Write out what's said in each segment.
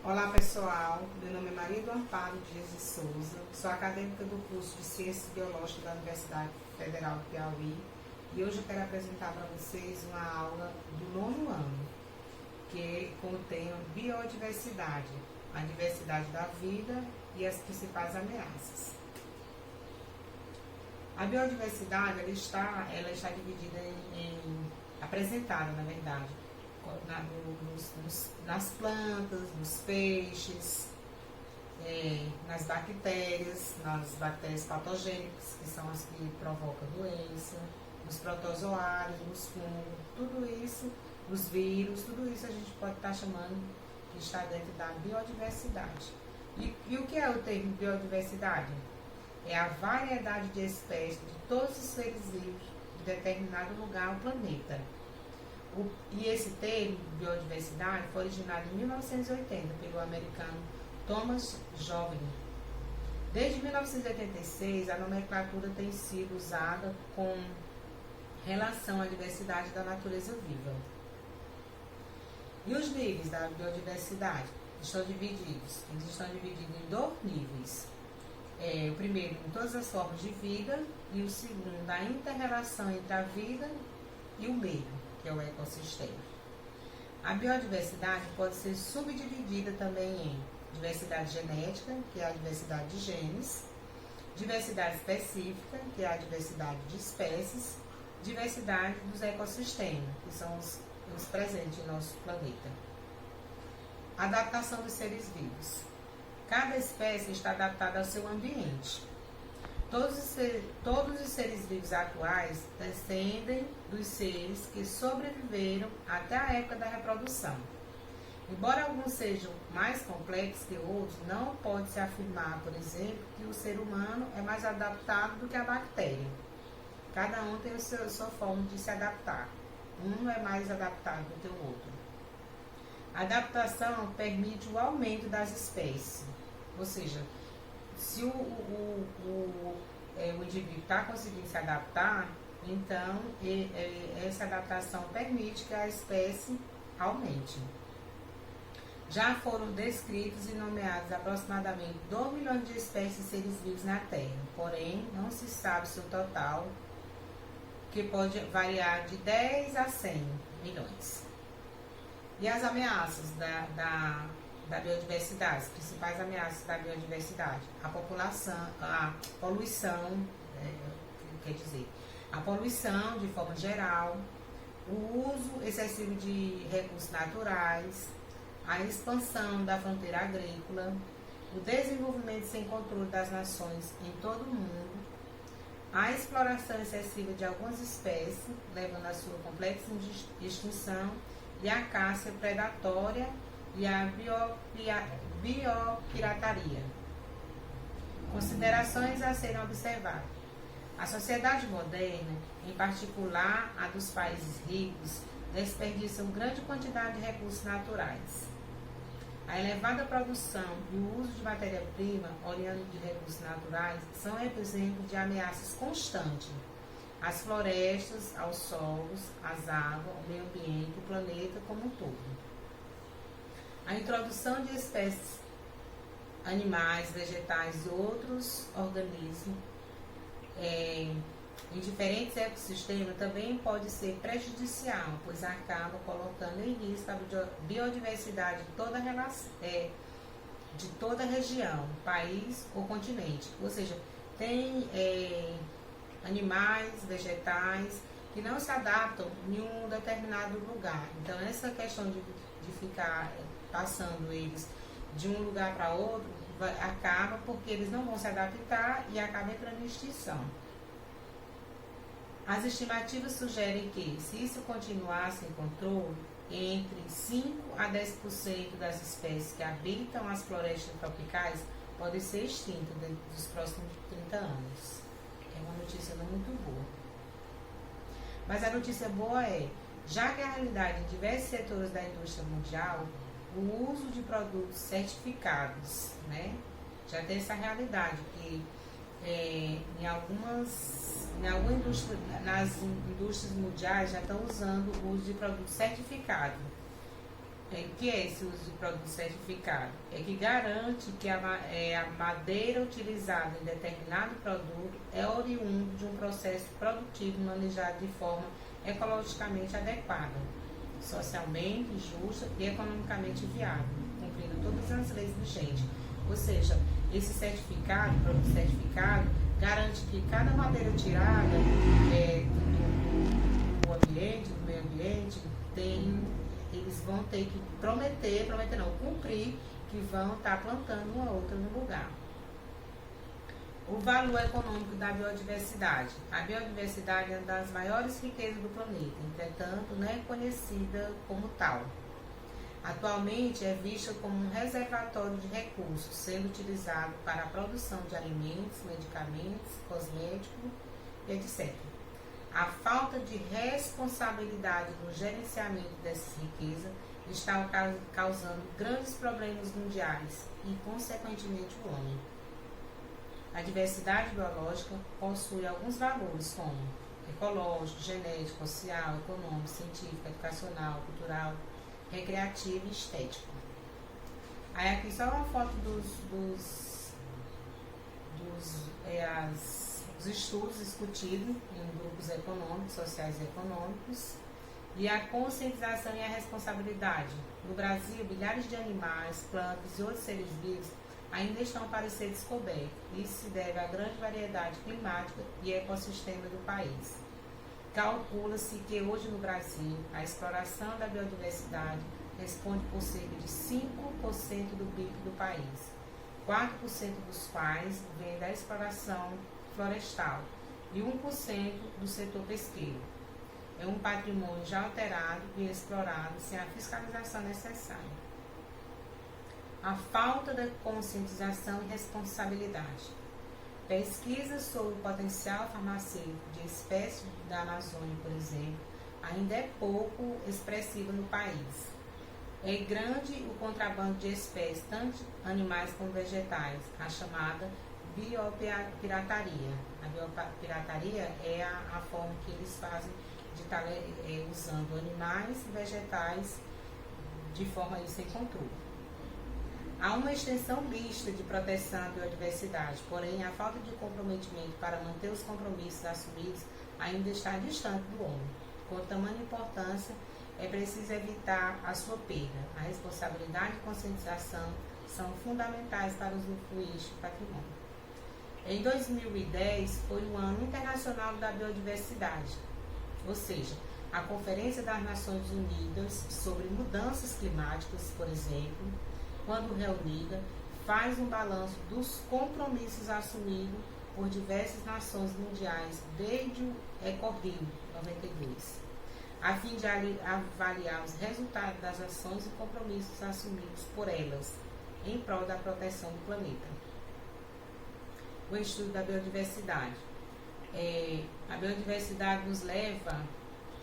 Olá pessoal, meu nome é Maria do Amparo Dias de Souza, sou acadêmica do curso de Ciências Biológicas da Universidade Federal do Piauí e hoje eu quero apresentar para vocês uma aula do nono ano, que contém biodiversidade, a diversidade da vida e as principais ameaças. A biodiversidade ela está dividida apresentada, na verdade, nas plantas, nos peixes, nas bactérias patogênicas, que são as que provocam doença, nos protozoários, nos fungos, tudo isso, nos vírus, tudo isso a gente pode estar chamando que está dentro da biodiversidade. E o que é o termo biodiversidade? É a variedade de espécies de todos os seres vivos de determinado lugar no planeta. E esse termo, biodiversidade, foi originado em 1980 pelo americano Thomas Jobim. Desde 1986, a nomenclatura tem sido usada com relação à diversidade da natureza viva. E os níveis da biodiversidade estão divididos em dois níveis. O primeiro, em todas as formas de vida, e o segundo, a inter-relação entre a vida e o meio, que é o ecossistema. A biodiversidade pode ser subdividida também em diversidade genética, que é a diversidade de genes, diversidade específica, que é a diversidade de espécies, diversidade dos ecossistemas, que são os presentes em nosso planeta. Adaptação dos seres vivos. Cada espécie está adaptada ao seu ambiente. Todos os seres vivos atuais descendem dos seres que sobreviveram até a época da reprodução. Embora alguns sejam mais complexos que outros, não pode-se afirmar, por exemplo, que o ser humano é mais adaptado do que a bactéria. Cada um tem a sua forma de se adaptar. Um é mais adaptado do que o outro. A adaptação permite o aumento das espécies, ou seja, se o indivíduo está conseguindo se adaptar, então essa adaptação permite que a espécie aumente. Já foram descritos e nomeados aproximadamente 2 milhões de espécies de seres vivos na Terra, porém não se sabe seu total, que pode variar de 10 a 100 milhões. E as ameaças da biodiversidade, as principais ameaças da biodiversidade, a poluição, a poluição de forma geral, o uso excessivo de recursos naturais, a expansão da fronteira agrícola, o desenvolvimento sem controle das nações em todo o mundo, a exploração excessiva de algumas espécies, levando à sua complexa extinção, e a caça predatória e a biopirataria. Considerações a serem observadas. A sociedade moderna, em particular a dos países ricos, desperdiça grande quantidade de recursos naturais. A elevada produção e o uso de matéria-prima oriunda de recursos naturais são exemplos de ameaças constantes às florestas, aos solos, às águas, ao meio ambiente, o planeta como um todo. A introdução de espécies animais, vegetais e outros organismos em diferentes ecossistemas também pode ser prejudicial, pois acaba colocando em risco a biodiversidade de toda a região, país ou continente. Ou seja, tem animais, vegetais que não se adaptam em um determinado lugar. Então, essa questão de ficar passando eles de um lugar para outro acaba porque eles não vão se adaptar e acaba entrando em extinção. As estimativas sugerem que, se isso continuar sem controle, entre 5 a 10% das espécies que habitam as florestas tropicais podem ser extintas dentro dos próximos 30 anos. É uma notícia não muito boa. Mas a notícia boa já que a realidade em diversos setores da indústria mundial, o uso de produtos certificados, né? Já tem essa realidade que nas indústrias mundiais já estão usando o uso de produtos certificados. O que é esse uso de produto certificado? É que garante que a madeira utilizada em determinado produto é oriundo de um processo produtivo manejado de forma ecologicamente adequada, socialmente justa e economicamente viável, cumprindo todas as leis vigentes. Ou seja, esse certificado, produto certificado, garante que cada madeira tirada do ambiente, do meio ambiente, eles vão ter que cumprir que vão estar plantando uma outra no lugar. O valor econômico da biodiversidade. A biodiversidade é uma das maiores riquezas do planeta, entretanto, não é conhecida como tal. Atualmente é vista como um reservatório de recursos, sendo utilizado para a produção de alimentos, medicamentos, cosméticos, etc. A falta de responsabilidade no gerenciamento dessas riquezas está causando grandes problemas mundiais e, consequentemente, o homem. A diversidade biológica possui alguns valores como ecológico, genético, social, econômico, científico, educacional, cultural, recreativo e estético. Aí aqui só uma foto dos estudos discutidos em grupos econômicos, sociais e econômicos, e a conscientização e a responsabilidade. No Brasil, milhares de animais, plantas e outros seres vivos ainda estão para ser descobertos. Isso se deve à grande variedade climática e ecossistema do país. Calcula-se que hoje no Brasil a exploração da biodiversidade responde por cerca de 5% do PIB do país, 4% dos quais vem da exploração florestal e 1% do setor pesqueiro. É um patrimônio já alterado e explorado sem a fiscalização necessária. A falta de conscientização e responsabilidade. Pesquisas sobre o potencial farmacêutico de espécies da Amazônia, por exemplo, ainda é pouco expressiva no país. É grande o contrabando de espécies, tanto animais como vegetais, a chamada biopirataria. A biopirataria é a forma que eles fazem de estar usando animais e vegetais de forma sem controle. Há uma extensão lista de proteção à biodiversidade, porém a falta de comprometimento para manter os compromissos assumidos ainda está distante do homem. Com tamanha importância, é preciso evitar a sua perda. A responsabilidade e conscientização são fundamentais para usufruir este patrimônio. Em 2010 foi o Ano Internacional da Biodiversidade, ou seja, a Conferência das Nações Unidas sobre Mudanças Climáticas, por exemplo, quando reunida, faz um balanço dos compromissos assumidos por diversas nações mundiais desde o Eco-Rio 92, a fim de avaliar os resultados das ações e compromissos assumidos por elas em prol da proteção do planeta. O estudo da biodiversidade. A biodiversidade nos leva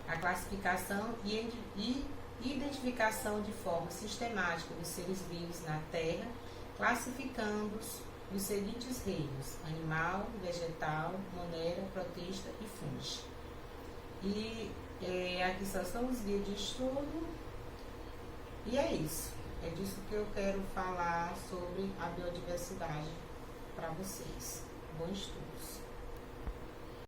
à classificação e identificação de forma sistemática dos seres vivos na Terra, classificando-os nos seguintes reinos: animal, vegetal, monera, protista e fungi. E aqui são os guias de estudo, e é isso. É disso que eu quero falar sobre a biodiversidade para vocês. Bons estudos!